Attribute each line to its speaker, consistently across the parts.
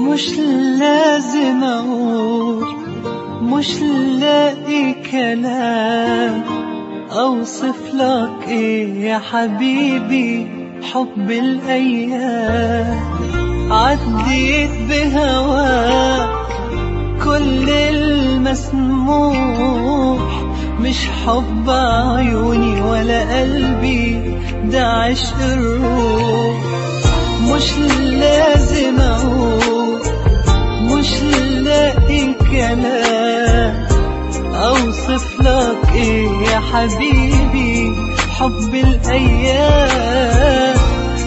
Speaker 1: مش لازم اقول، مش لاقي كلام اوصف لك ايه يا حبيبي. حب الايام عديت بهواك كل المسموح، مش حب عيوني ولا قلبي، ده عشق الروح. مش لازم اقول، مش لاقي كلام اوصف لك ايه يا حبيبي. حب الايام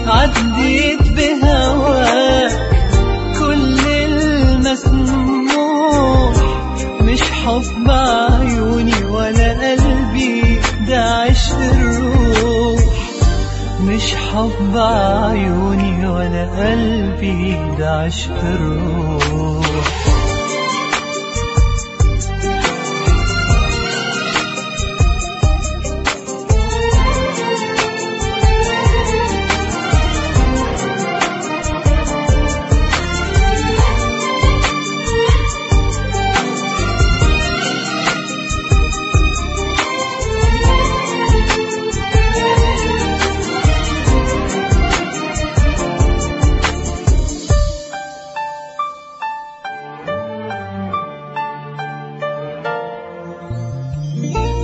Speaker 1: عديت بهواك كل المسموح، مش حب عيوني ولا قلبي، ده عشق الروح. مش حب عيوني ولا قلبي، ده عشق الروح.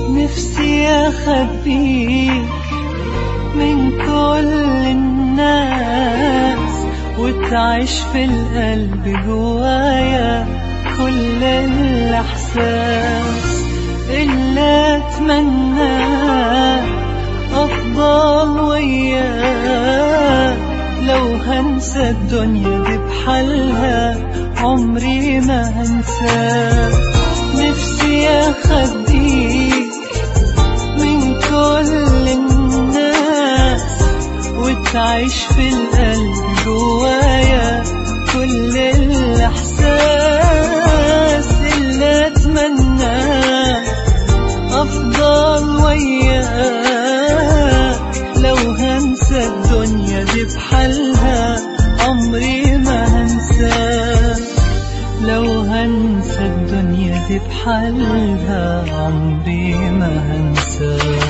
Speaker 1: نفسي أخبيك من كل الناس، وتعيش في القلب جوايا كل الإحساس اللي أتمناه. أفضل وياك لو هنسى الدنيا دي بحالها، عمري ما هنساك. نفسي أخبيك من كل الناس، وتعيش في القلب جوايا كل الإحساس اللي أتمناه. أفضل وياك لو هنسى الدنيا دي بحالها، عمري ما هنساك. لو هنسى الدنيا دي بحالها، عمري ما هنساك.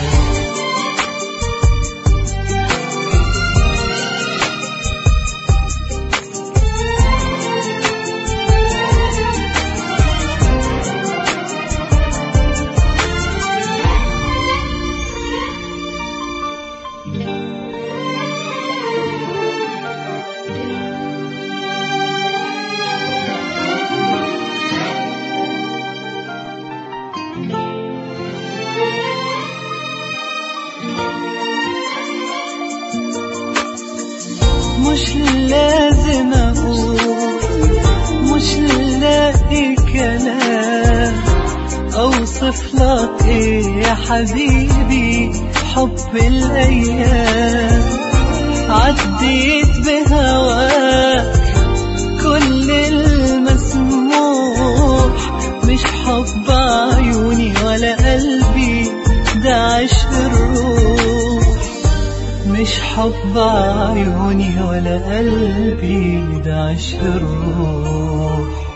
Speaker 1: مش لازم اقول، مش لاقي كلام اوصف لك ايه يا حبيبي. حب الايام عديت بهواك كل المسموح، مش حب عيوني ولا قلبي، ده عشق الروح. مش حب عيوني ولا قلبي، ده عشق الروح.